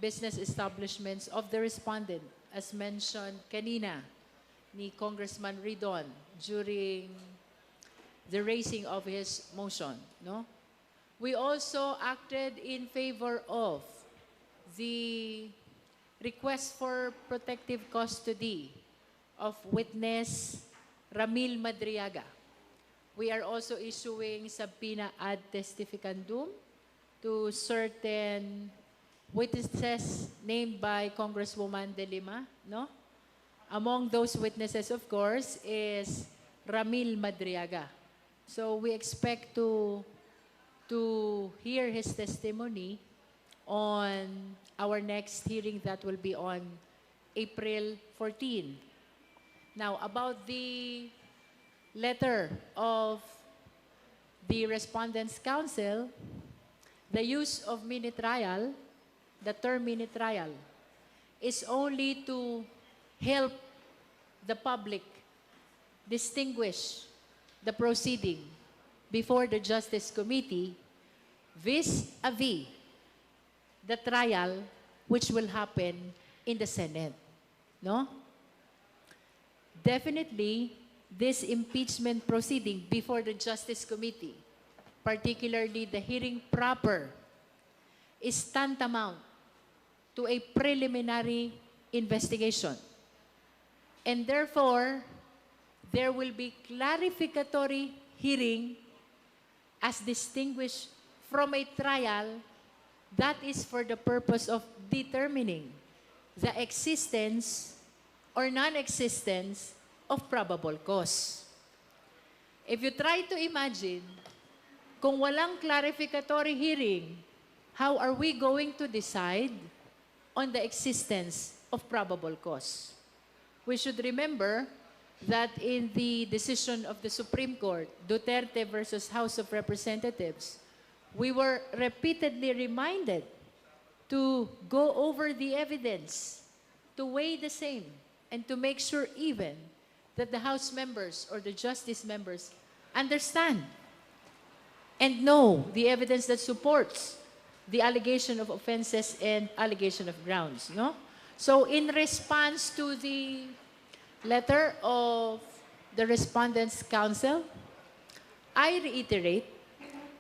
business establishments of the respondent, as mentioned kanina ni Congressman Ridon during the raising of his motion, no? We also acted in favor of the request for protective custody of witness Ramil Madriaga. We are also issuing subpoena ad testificandum to certain witnesses named by Congresswoman De Lima, no? Among those witnesses, of course, is Ramil Madriaga. So we expect to hear his testimony on our next hearing that will be on April 14. Now, about the letter of the Respondents' Council, the use of mini-trial, the term mini-trial, is only to help the public distinguish the proceeding before the Justice Committee vis-a-vis the trial which will happen in the Senate, no? Definitely, this impeachment proceeding before the Justice Committee, particularly the hearing proper, is tantamount to a preliminary investigation. And therefore, there will be clarificatory hearing as distinguished from a trial that is for the purpose of determining the existence or non-existence of probable cause. If you try to imagine, kung walang clarificatory hearing, how are we going to decide on the existence of probable cause? We should remember that in the decision of the Supreme Court, Duterte versus House of Representatives, we were repeatedly reminded to go over the evidence, to weigh the same, and to make sure even that the House members or the Justice members understand and know the evidence that supports the allegation of offenses and allegation of grounds, no? So in response to the letter of the Respondents' Council, I reiterate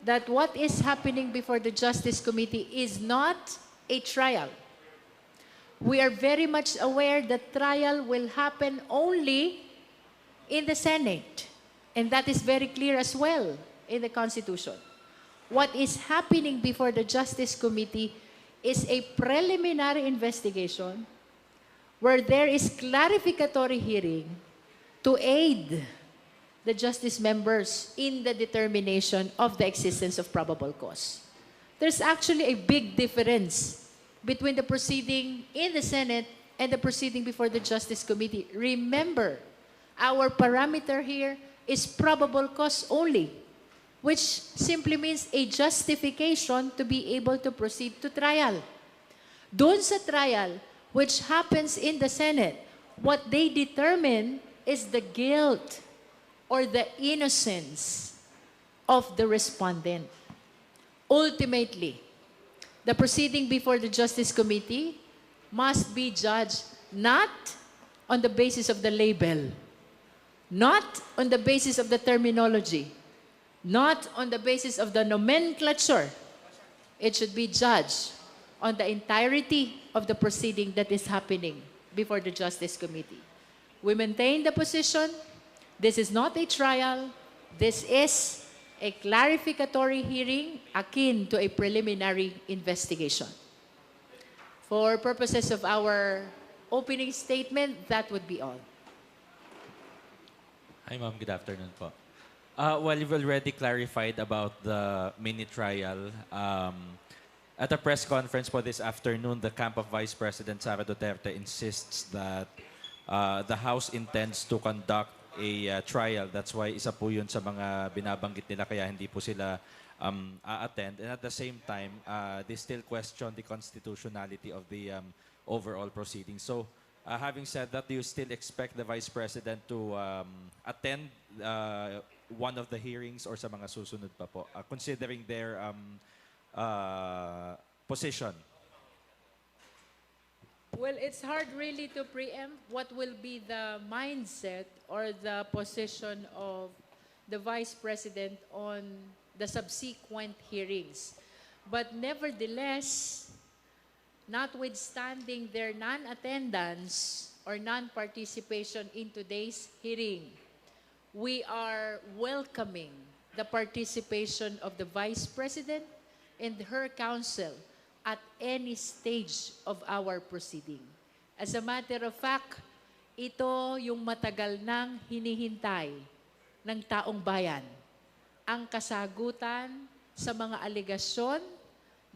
that what is happening before the Justice Committee is not a trial. We are very much aware that trial will happen only in the Senate, and that is very clear as well in the Constitution. What is happening before the Justice Committee is a preliminary investigation where there is clarificatory hearing to aid the justice members in the determination of the existence of probable cause. There's actually a big difference between the proceeding in the Senate and the proceeding before the Justice Committee. Remember, our parameter here is probable cause only, which simply means a justification to be able to proceed to trial. Doon sa trial, which happens in the Senate, what they determine is the guilt or the innocence of the respondent. Ultimately, the proceeding before the Justice Committee must be judged not on the basis of the label, not on the basis of the terminology, not on the basis of the nomenclature. It should be judged on the entirety of the proceeding that is happening before the Justice Committee. We maintain the position. This is not a trial. This is a clarificatory hearing akin to a preliminary investigation. For purposes of our opening statement, that would be all. Hi, ma'am. Good afternoon po. Well, you've already clarified about the mini trial. At a press conference po this afternoon, the camp of Vice President Sara Duterte insists that the House intends to conduct a trial. That's why isa po yun sa mga binabanggit nila kaya hindi po sila a-attend. And at the same time, they still question the constitutionality of the overall proceeding. So, having said that, do you still expect the Vice President to attend one of the hearings or sa mga susunod pa po, considering their position? Well, it's hard really to preempt what will be the mindset or the position of the Vice President on the subsequent hearings. But nevertheless, notwithstanding their non-attendance or non-participation in today's hearing, we are welcoming the participation of the Vice President and her counsel at any stage of our proceeding. As a matter of fact, ito yung matagal nang hinihintay ng taong bayan. Ang kasagutan sa mga alegasyon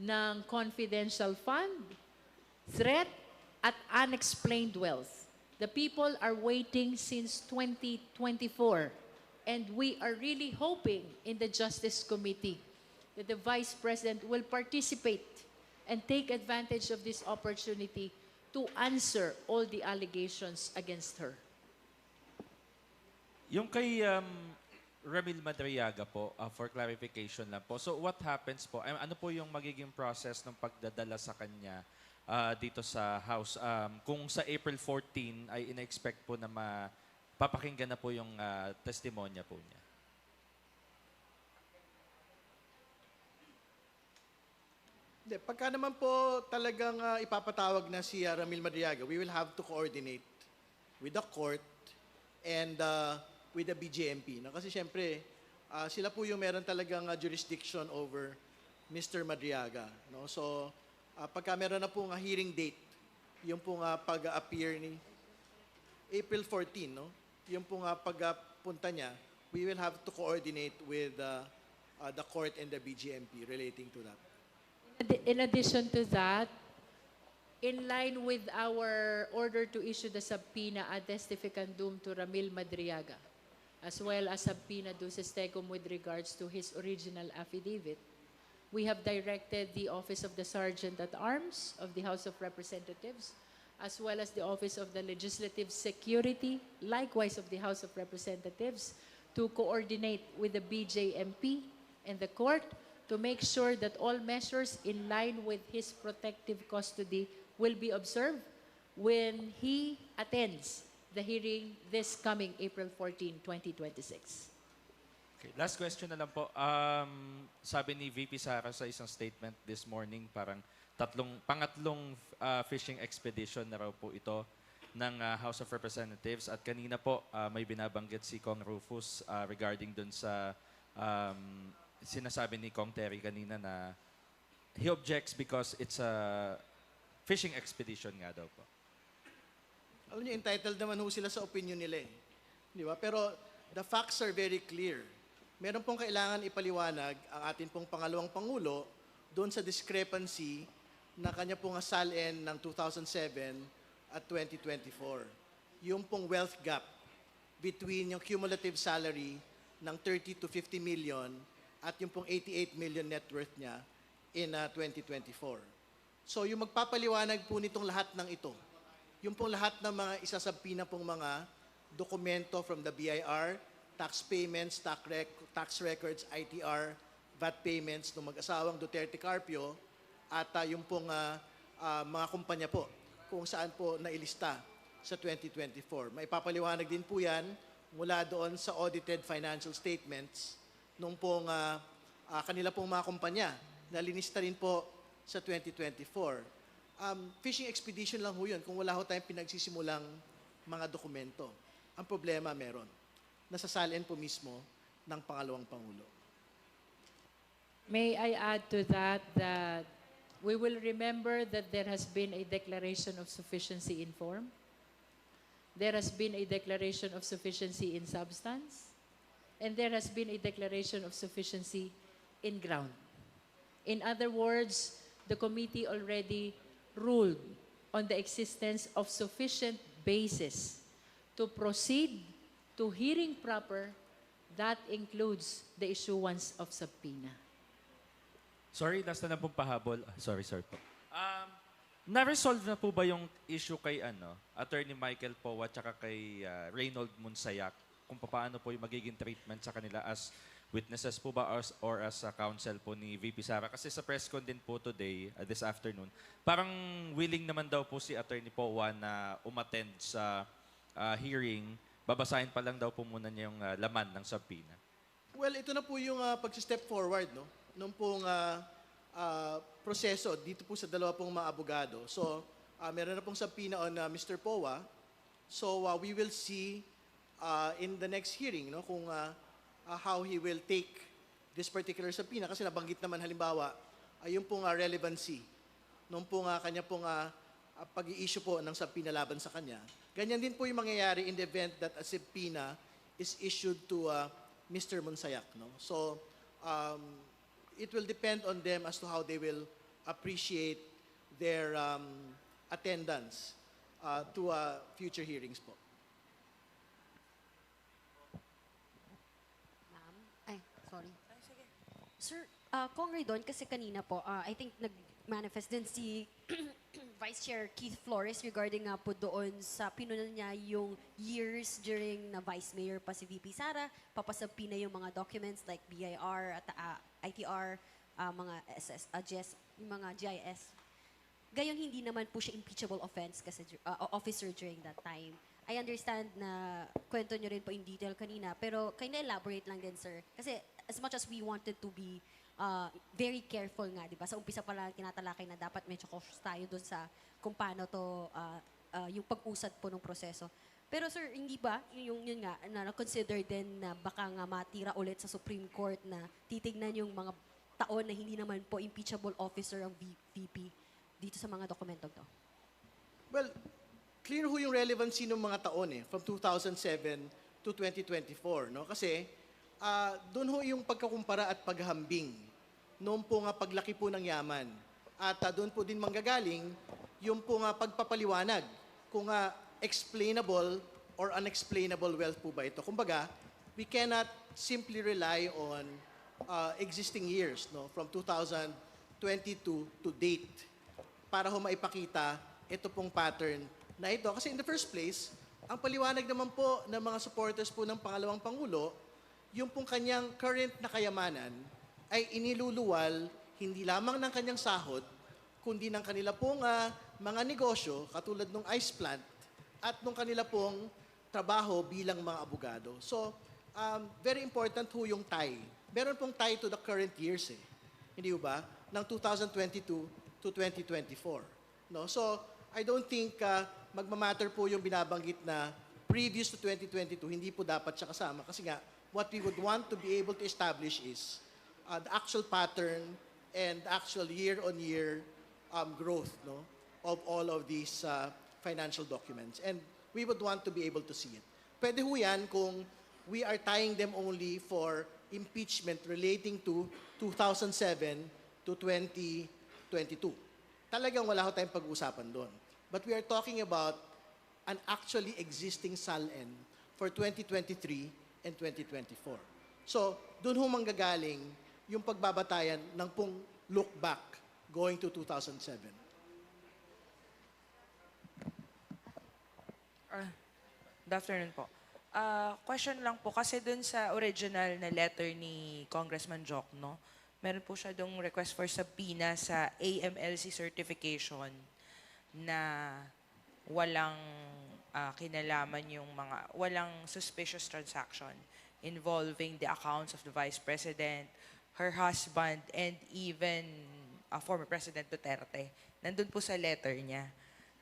ng confidential fund, threat, at unexplained wealth. The people are waiting since 2024, and we are really hoping in the Justice Committee that the Vice President will participate and take advantage of this opportunity to answer all the allegations against her. Yung kay Ramil Madriaga po, for clarification lang po. So what happens po? Ano po yung magiging process ng pagdadala sa kanya dito sa House? Kung sa April 14 ay ina-expect po na papakinggan na po yung testimonya po niya. Pagka naman po talagang ipapatawag na si Ramil Madriaga, we will have to coordinate with the court and with the BJMP. No? Kasi siyempre, sila po yung meron talagang jurisdiction over Mr. Madriaga. No? So, pagka meron na pong hearing date, yung pong pag-appear ni April 14, no? Yung pong pagpunta niya, we will have to coordinate with the court and the BJMP relating to that. In addition to that, in line with our order to issue the subpoena ad testificandum to Ramil Madriaga, as well as subpoena duces tecum with regards to his original affidavit, we have directed the Office of the Sergeant at Arms of the House of Representatives, as well as the Office of the Legislative Security, likewise of the House of Representatives, to coordinate with the BJMP and the court to make sure that all measures in line with his protective custody will be observed when he attends the hearing this coming April 14, 2026. Okay, last question na lang po. Sabi ni VP Sara sa isang statement this morning, parang pangatlong fishing expedition na raw po ito ng House of Representatives. At kanina po, may binabanggit si Kong Rufus regarding dun sa sinasabi ni Kong Terry kanina na he objects because it's a fishing expedition nga daw po. Alam niyo, entitled naman ho sila sa opinion nila eh. Di ba? Pero the facts are very clear. Meron pong kailangan ipaliwanag ang atin pong pangalawang Pangulo doon sa discrepancy na kanya pong asalin ng 2007 at 2024. Yung pong wealth gap between yung cumulative salary ng 30 to 50 million at yung pong 88 million net worth niya in 2024. So yung magpapaliwanag po nitong lahat ng ito, yung pong lahat ng mga isasabpina pong mga dokumento from the BIR, tax payments, tax records, ITR, VAT payments ng mag-asawang Duterte Carpio, at yung pong mga kumpanya po kung saan po nailista sa 2024. Maipapaliwanag din po yan mula doon sa audited financial statements nung pong kanila pong mga kumpanya na linista rin po sa 2024. Fishing expedition lang ho yun kung wala ho tayong pinagsisimulang mga dokumento. Ang problema meron. Nasasalin po mismo ng pangalawang Pangulo. May I add to that we will remember that there has been a declaration of sufficiency in form. There has been a declaration of sufficiency in substance. And there has been a declaration of sufficiency in ground. In other words, the committee already ruled on the existence of sufficient basis to proceed to hearing proper. That includes the issuance of subpoena. Sorry, last na lang pong pahabol. Sorry po. Na-resolve na po ba yung issue kay Attorney Michael Powa at kay Reynold Munsayak kung paano po yung magiging treatment sa kanila as witnesses po ba or as a counsel po ni VP Sara? Kasi sa press con din po today, this afternoon, parang willing naman daw po si Attorney Powa na umattend sa hearing. Babasahin pa lang daw po muna niya yung laman ng subpoena. Well, ito na po yung pag-step forward, no? Nung pong proseso dito po sa dalawa pong mga abogado. So, meron na pong subpoena on Mr. Powa. So, we will see in the next hearing, no, kung how he will take this particular subpoena. Kasi nabanggit naman halimbawa, yung pong relevancy nung pong kanya pong pag-i-issue po ng subpoena laban sa kanya. Ganyan din po yung mangyayari in the event that a subpoena is issued to Mr. Monsayak. No? So, it will depend on them as to how they will appreciate their attendance to future hearings po. Ma'am? Ay, sorry. Sir, Kong Ridon, kasi kanina po, I think nag-manifest din si Vice Chair Keith Flores regarding nga po doon sa pinunan niya yung years during na Vice Mayor pa si VP Sara, papasabpi na yung mga documents like BIR at ITR, mga yung mga GIS. Gayong hindi naman po siya impeachable offense kasi officer during that time. I understand na kwento nyo rin po in detail kanina, pero kind of elaborate lang din, sir. Kasi as much as we wanted to be very careful nga, di ba? Sa umpisa pa lang tinatalakay na dapat medyo cautious tayo doon sa kung paano to, yung pag-usad po ng proseso. Pero sir, hindi ba, yun nga, na-consider din na baka nga matira ulit sa Supreme Court na titignan yung mga taon na hindi naman po impeachable officer ang VP dito sa mga dokumentong to? Well, clear ho yung relevancy ng mga taon from 2007 to 2024. No? Kasi doon ho yung pagkakumpara at paghambing noon po nga paglaki po ng yaman. At doon po din manggagaling yung po nga pagpapaliwanag kung explainable or unexplainable wealth po ba ito. Kumbaga, we cannot simply rely on existing years, no, from 2022 to date para ho maipakita ito pong pattern na ito. Kasi in the first place, ang paliwanag naman po ng mga supporters po ng pangalawang Pangulo, yung pong kanyang current na kayamanan ay iniluluwal hindi lamang ng kanyang sahod, kundi ng kanila pong mga negosyo, katulad ng ice plant, at nung kanila pong trabaho bilang mga abogado. So, very important ho yung tie. Meron pong tie to the current years Hindi ba? Ng 2022 to 2024. No? So, I don't think magmamatter po yung binabanggit na previous to 2022, hindi po dapat siya kasama. Kasi nga, what we would want to be able to establish is the actual pattern and the actual year-on-year growth, no, of all of these financial documents. And we would want to be able to see it. Pwede ho yan kung we are tying them only for impeachment relating to 2007 to 2022. Talagang wala ho tayong pag-uusapan doon. But we are talking about an actually existing SALN for 2023 and 2024. So, doon ho manggagaling yung pagbabatayan ng pong look back going to 2007. Good afternoon po. Question lang po, kasi dun sa original na letter ni Congressman Jokno, meron po siya dong request for subpoena sa AMLC certification na walang kinalaman yung walang suspicious transaction involving the accounts of the Vice President, her husband, and even former President Duterte. Nandun po sa letter niya.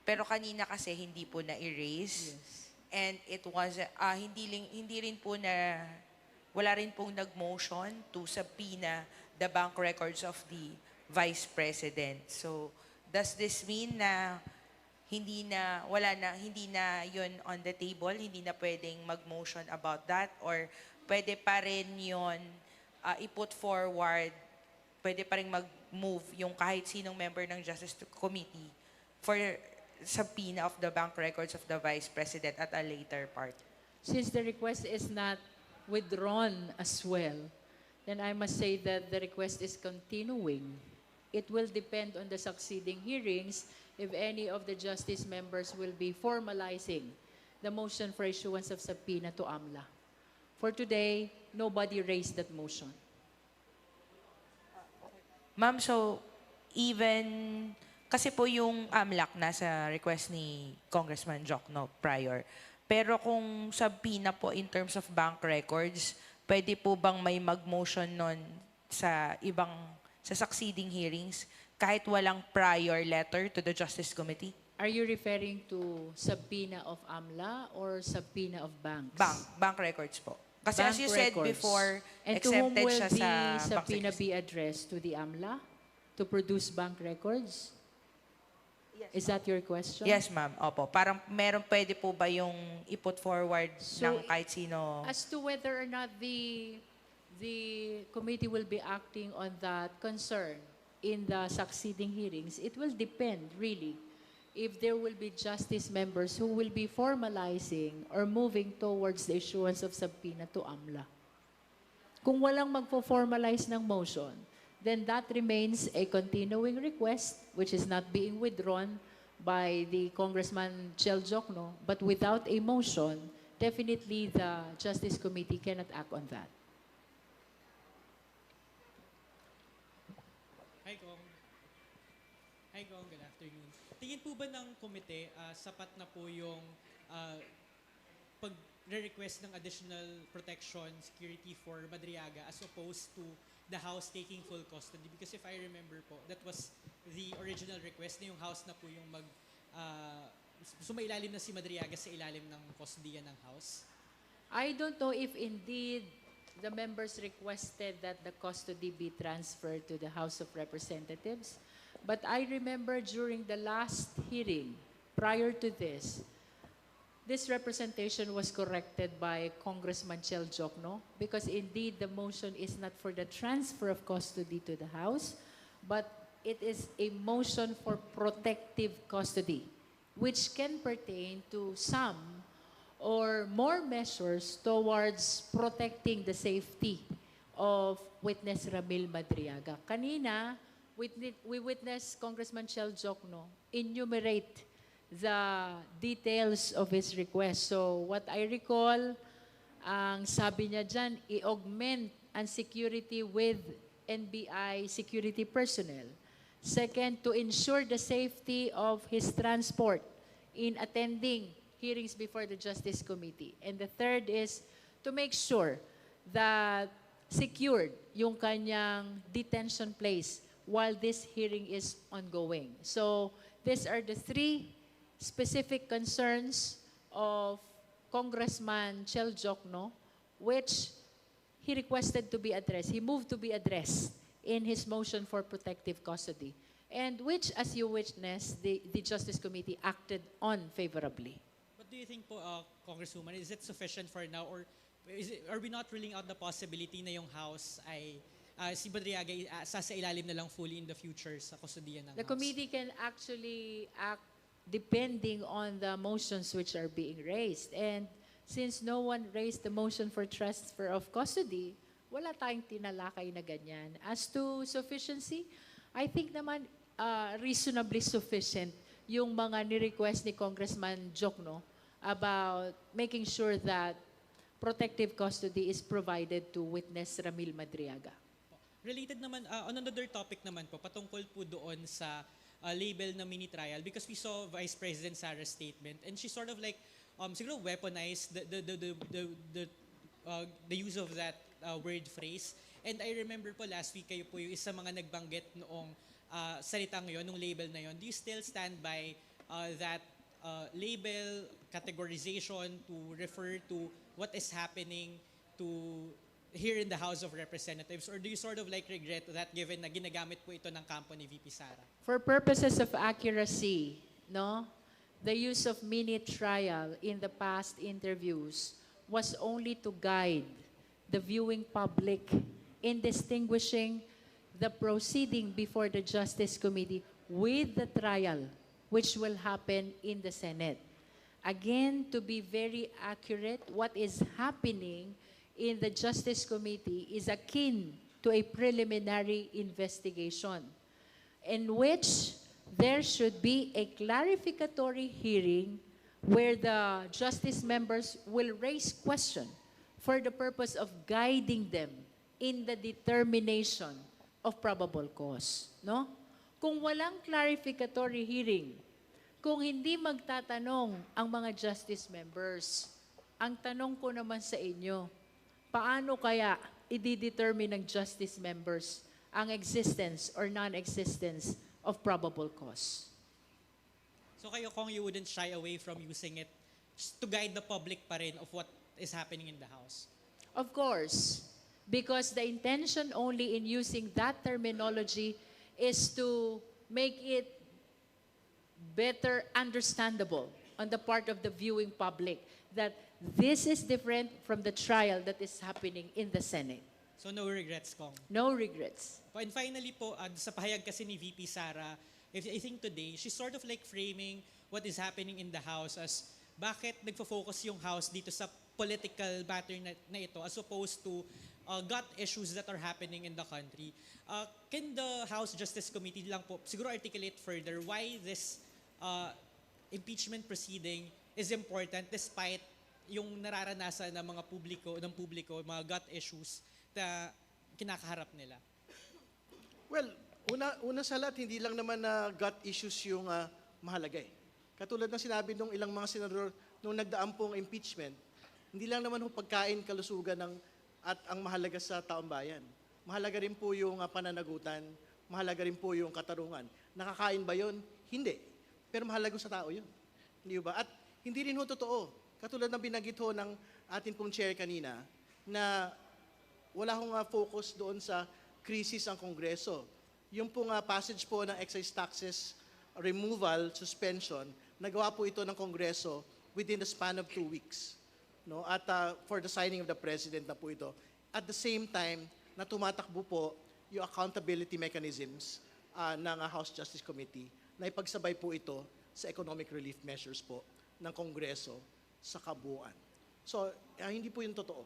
Pero kanina kasi hindi po na-erase. Yes. And it was, hindi rin po na, wala rin pong nag-motion to subpoena the bank records of the Vice President. So, does this mean na hindi na yun on the table, hindi na pwedeng mag-motion about that, or pwede pa rin yun i-put forward, pwede pa rin mag-move yung kahit sinong member ng Justice Committee for subpoena of the bank records of the Vice President at a later part? Since the request is not withdrawn as well, then I must say that the request is continuing. It will depend on the succeeding hearings if any of the justice members will be formalizing the motion for issuance of subpoena to AMLA For today, nobody raised that motion. Ma'am, so even, kasi po yung AMLAC nasa request ni Congressman Jokno prior. Pero kung subpoena po in terms of bank records, pwede po bang may mag-motion nun sa succeeding hearings kahit walang prior letter to the Justice Committee? Are you referring to subpoena of AMLA or subpoena of banks? Bank records po. Kasi Bank as you said records. before, And to whom exempted will siya the sa bank subpoena secrecy. be addressed? To the AMLA? To produce bank records? Is that your question? Yes, ma'am. Opo. Parang pwede po ba yung i-put forward So, ng kahit sino? As to whether or not the committee will be acting on that concern in the succeeding hearings, it will depend really if there will be justice members who will be formalizing or moving towards the issuance of subpoena to AMLA. Kung walang magpo-formalize ng motion, then that remains a continuing request which is not being withdrawn by the Congressman Chel Jokno, but without a motion, definitely the Justice Committee cannot act on that. Hi, Kong. Hi, Kong. Good afternoon. Tingin po ba ng komite, sapat na po yung pag-request ng additional protection, security for Madriaga as opposed to the House taking full custody? Because if I remember po, that was the original request na yung House na po yung sumailalim na si Madriaga sa ilalim ng kustodiya ng House. I don't know if indeed the members requested that the custody be transferred to the House of Representatives. But I remember during the last hearing, prior to this representation was corrected by Congressman Chel Jokno because indeed the motion is not for the transfer of custody to the House, but it is a motion for protective custody, which can pertain to some or more measures towards protecting the safety of witness Ramil Madriaga. Kanina, we witnessed Congressman Chel Jokno enumerate the details of his request. So what I recall, ang sabi niya dyan, i-augment ang security with NBI security personnel. Second, to ensure the safety of his transport in attending hearings before the Justice Committee. And the third is to make sure that secured yung kanyang detention place while this hearing is ongoing. So these are the three specific concerns of Congressman Chel Jokno, which he requested to be addressed. He moved to be addressed in his motion for protective custody, and which, as you witnessed, the Justice Committee acted on favorably. But do you think po, Congresswoman, is it sufficient for now or are we not ruling out the possibility na yung House ay si Madriaga sa ilalim na lang fully in the future sa kustodiya ng The House? committee can actually act depending on the motions which are being raised. And since no one raised the motion for transfer of custody, wala tayong tinalakay na ganyan. As to sufficiency, I think naman reasonably sufficient yung mga ni-request ni Congressman Jokno about making sure that protective custody is provided to witness Ramil Madriaga. Related naman, on another topic naman po, patungkol po doon sa label na mini trial because we saw Vice President Sara's statement and she sort of like siguro weaponized the use of that word phrase. And I remember po last week kayo po yung isa mga nagbanggit noong salitang yon, nung label na yon. Do you still stand by that label categorization to refer to what is happening to here in the House of Representatives, or do you sort of like regret that given na ginagamit po ito ng kampo ni VP Sara? For purposes of accuracy, no, the use of mini trial in the past interviews was only to guide the viewing public in distinguishing the proceeding before the Justice Committee with the trial, which will happen in the Senate. Again, to be very accurate, what is happening in the Justice Committee is akin to a preliminary investigation in which there should be a clarificatory hearing where the justice members will raise question for the purpose of guiding them in the determination of probable cause, no? Kung walang clarificatory hearing, kung hindi magtatanong ang mga justice members, ang tanong ko naman sa inyo, paano kaya i-determine ng justice members ang existence or non-existence of probable cause? So kayo, Kong, you wouldn't shy away from using it just to guide the public pa rin of what is happening in the House? Of course, because the intention only in using that terminology is to make it better understandable on the part of the viewing public that this is different from the trial that is happening in the Senate. So no regrets, Kong. No regrets. And finally po, sa pahayag kasi ni VP Sara, I think today, she's sort of like framing what is happening in the House as bakit nagfo-focus yung House dito sa political matter na ito as opposed to gut issues that are happening in the country. Can the House Justice Committee lang po siguro articulate further why this impeachment proceeding is important despite yung nararanasan ng mga publiko, mga gut issues na kinakaharap nila? Well, una sa lahat, hindi lang naman na gut issues yung mahalaga eh. Katulad ng sinabi ng ilang mga senador nung nagdaan pong impeachment, hindi lang naman pagkain, kalusugan at ang mahalaga sa taong bayan. Mahalaga rin po yung pananagutan, mahalaga rin po yung katarungan. Nakakain ba yun? Hindi. Pero mahalaga sa tao yun. Hindi ba? At hindi rin totoo. Katulad ng binanggit ng atin pong chair kanina, na wala hong focus doon sa krisis ang Kongreso. Yung pong passage po ng excise taxes removal, suspension, nagawa po ito ng Kongreso within the span of 2 weeks. No? At for the signing of the President na po ito. At the same time, na tumatakbo po yung accountability mechanisms ng House Justice Committee na ipagsabay po ito sa economic relief measures po ng Kongreso sa kabuuan. So, hindi po yung totoo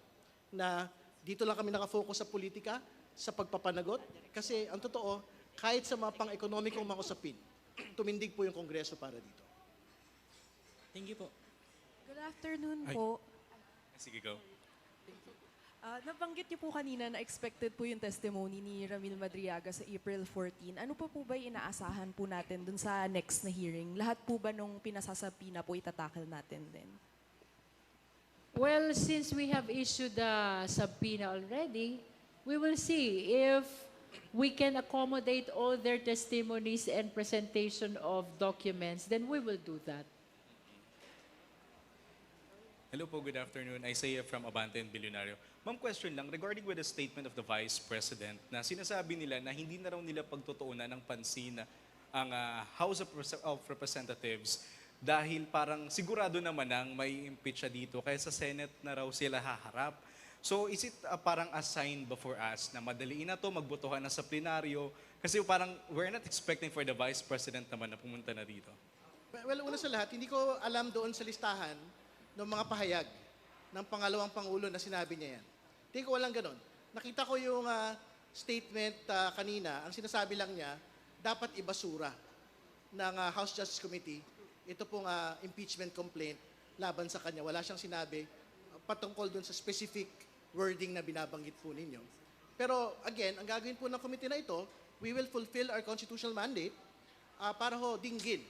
na dito lang kami nakafocus sa politika, sa pagpapanagot, kasi ang totoo, kahit sa mga pang-ekonomikong mga usapin, tumindig po yung Kongreso para dito. Thank you po. Good afternoon po. Sige, go. Nabanggit niyo po kanina na expected po yung testimony ni Ramil Madriaga sa April 14. Ano pa po ba yung inaasahan po natin dun sa next na hearing? Lahat po ba nung pinasasapi na po itatakil natin din? Well, since we have issued the subpoena already, we will see if we can accommodate all their testimonies and presentation of documents, then we will do that. Hello po, good afternoon. Isaiah from Abante and Billionario. Ma'am, question lang regarding with the statement of the Vice President na sinasabi nila na hindi na raw nila pagtutuunan ng pansin ang House of Representatives dahil parang sigurado naman ang may impeach siya dito kaya sa Senate na raw sila haharap. So is it parang a sign before us na madaliin na to, magbotohan na sa plenaryo? Kasi parang we're not expecting for the Vice President naman na pumunta na dito. Well, una sa lahat, hindi ko alam doon sa listahan ng mga pahayag ng pangalawang Pangulo na sinabi niya yan. Hindi ko walang ganun. Nakita ko yung statement kanina, ang sinasabi lang niya, dapat ibasura ng House Justice Committee ito pong impeachment complaint laban sa kanya. Wala siyang sinabi patungkol doon sa specific wording na binabanggit po ninyo. Pero again, ang gagawin po ng committee na ito, we will fulfill our constitutional mandate para dinggin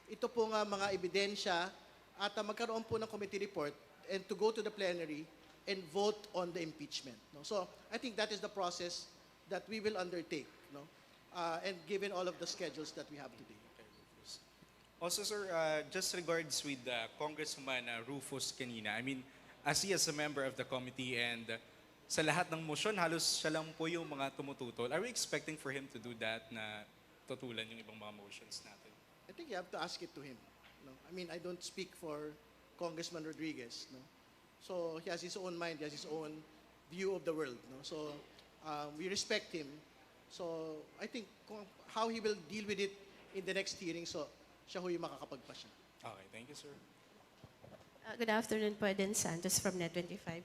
ito pong mga ebidensya at magkaroon po ng committee report and to go to the plenary and vote on the impeachment. No? So I think that is the process that we will undertake, no? And given all of the schedules that we have today. Also, sir, just regards with Congressman Rufus kanina, I mean, as he is a member of the committee and sa lahat ng motion, halos siya lang po yung mga tumututol. Are we expecting for him to do that na tutulan yung ibang mga motions natin? I think you have to ask it to him. No? I mean, I don't speak for Congressman Rodriguez. No? So he has his own mind, he has his own view of the world. No? So we respect him. So I think how he will deal with it in the next hearing, so siya ho yung makakapagpasya. Okay, thank you, sir. Good afternoon po, Eden Santos from Net25.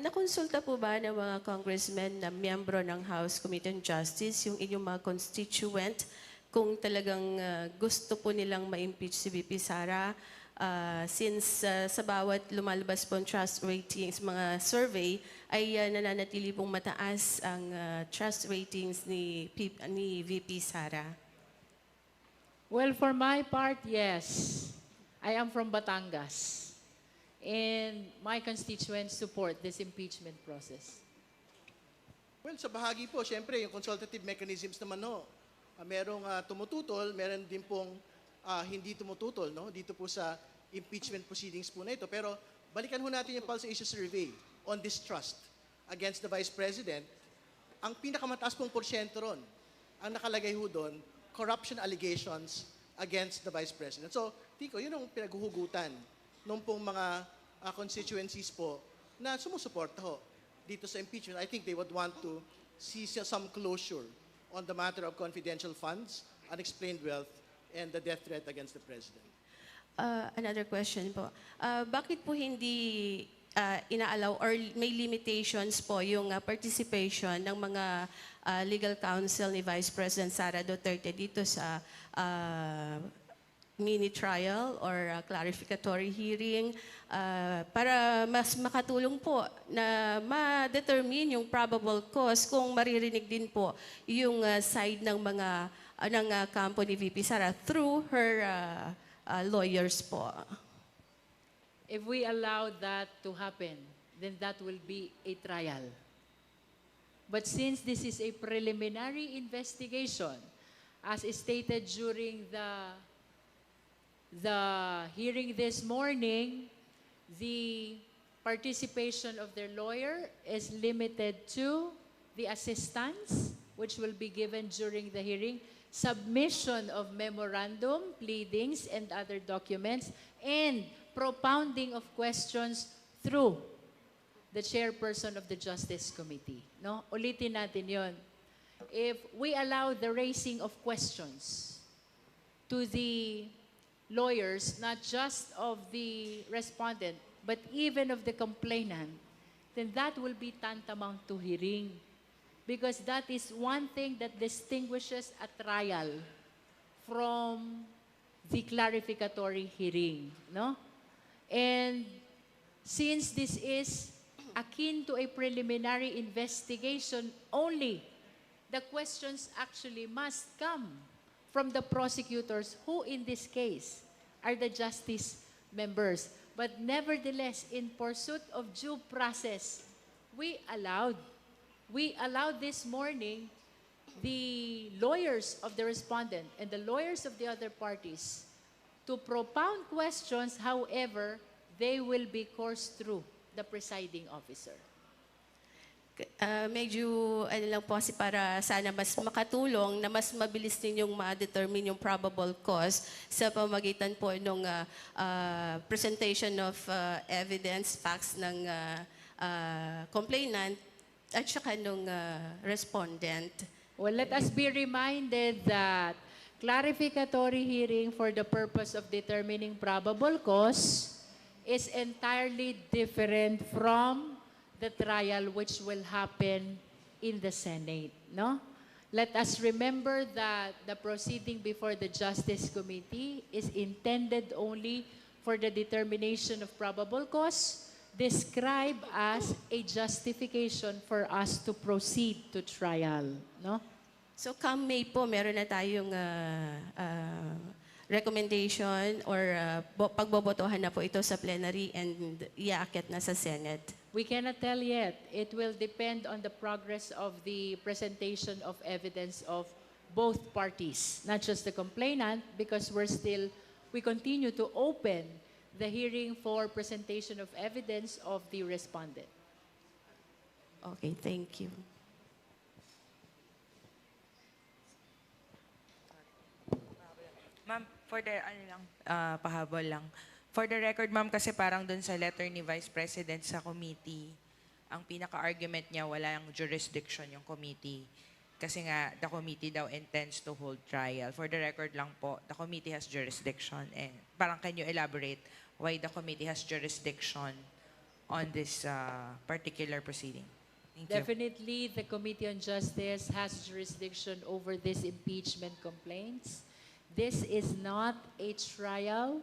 Nakonsulta po ba ng mga congressmen na miyembro ng House Committee on Justice yung inyong mga constituent kung talagang gusto po nilang ma-impeach si VP Sara? since sa bawat lumalabas pong trust ratings, mga survey, ay nananatili pong mataas ang trust ratings ni VP Sara. Well, for my part, yes. I am from Batangas. And my constituents support this impeachment process. Well, sa bahagi po, syempre, yung consultative mechanisms naman, no, merong tumututol, meron din pong hindi tumututol, no, dito po sa impeachment proceedings po na ito. Pero balikan ho natin yung Pulse Asia Survey on distrust against the Vice President. Ang pinakamataas pong porsyento ron, ang nakalagay ho doon, corruption allegations against the Vice President. So, Tico, yun ang pinaghuhugutan nung pong mga constituencies po na sumusuporta ho dito sa impeachment. I think they would want to see some closure on the matter of confidential funds, unexplained wealth, and the death threat against the President. Another question po. Bakit po hindi inaalaw or may limitations po yung participation ng mga legal counsel ni Vice President Sara Duterte dito sa mini trial or clarificatory hearing para mas makatulong po na ma-determine yung probable cause kung maririnig din po yung side ng mga ng kampo ni VP Sara through her lawyers po. If we allow that to happen, then that will be a trial. But since this is a preliminary investigation, as stated during the hearing this morning, the participation of their lawyer is limited to the assistance, which will be given during the hearing, submission of memorandum, pleadings, and other documents, and propounding of questions through the chairperson of the Justice Committee. No? Ulitin natin yon. If we allow the raising of questions to the lawyers, not just of the respondent, but even of the complainant, then that will be tantamount to hearing. Because that is one thing that distinguishes a trial from the clarificatory hearing. No? And since this is akin to a preliminary investigation only, the questions actually must come from the prosecutors, who in this case are the justice members. But nevertheless, in pursuit of due process, we allowed this morning the lawyers of the respondent and the lawyers of the other parties to propound questions. However, they will be coursed through the presiding officer. Medyo lang po kasi para sana mas makatulong na mas mabilis ninyong ma-determine yung probable cause sa pamagitan po ng presentation of evidence, facts ng complainant at saka nung respondent. Well, let us be reminded that clarificatory hearing for the purpose of determining probable cause is entirely different from the trial which will happen in the Senate, no? Let us remember that the proceeding before the Justice Committee is intended only for the determination of probable cause, described as a justification for us to proceed to trial, no? So come May po, meron na tayong recommendation or pagbobotohan na po ito sa plenary and iaakit na sa Senate. We cannot tell yet. It will depend on the progress of the presentation of evidence of both parties, not just the complainant, because we continue to open the hearing for presentation of evidence of the respondent. Okay, thank you. Ma'am, for the, pahabol lang. For the record, ma'am, kasi parang dun sa letter ni Vice President sa committee, ang pinaka-argument niya, wala yung jurisdiction yung committee. Kasi nga, the committee daw intends to hold trial. For the record lang po, the committee has jurisdiction. And parang can you elaborate why the committee has jurisdiction on this particular proceeding? Thank you. Definitely, the Committee on Justice has jurisdiction over these impeachment complaints. This is not a trial.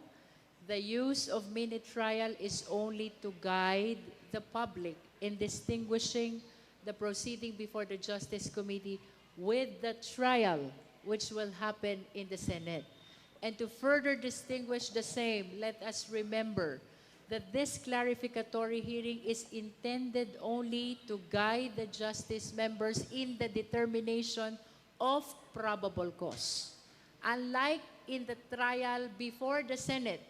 the use of mini trial is only to guide the public in distinguishing the proceeding before the Justice Committee with the trial which will happen in the Senate. And to further distinguish the same, let us remember that this clarificatory hearing is intended only to guide the justice members in the determination of probable cause. Unlike in the trial before the Senate,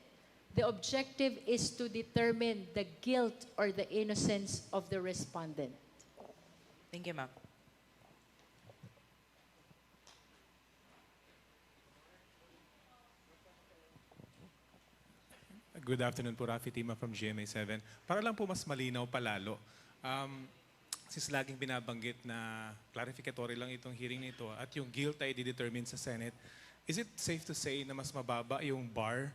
the objective is to determine the guilt or the innocence of the respondent. Thank you, ma'am. Good afternoon po, Rafi Tima from GMA7. Para lang po mas malinaw palalo, since laging binabanggit na clarificatory lang itong hearing nito at yung guilt ay didetermine sa Senate, is it safe to say na mas mababa yung bar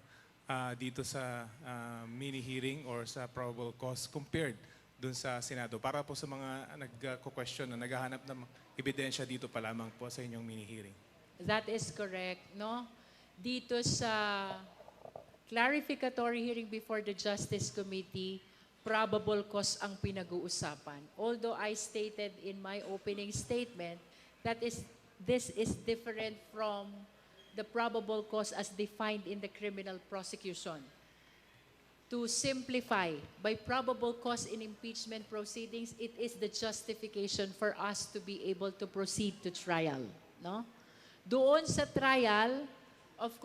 dito sa mini-hearing or sa probable cause compared dun sa Senado? Para po sa mga nagko-question na naghahanap ng ebidensya dito pa lamang po sa inyong mini-hearing. That is correct, no? Dito sa clarificatory hearing before the Justice Committee, probable cause ang pinag-uusapan. Although I stated in my opening statement that this is different from the probable cause as defined in the criminal prosecution. To simplify, by probable cause in impeachment proceedings, it is the justification for us to be able to proceed to trial. No? Doon sa trial, of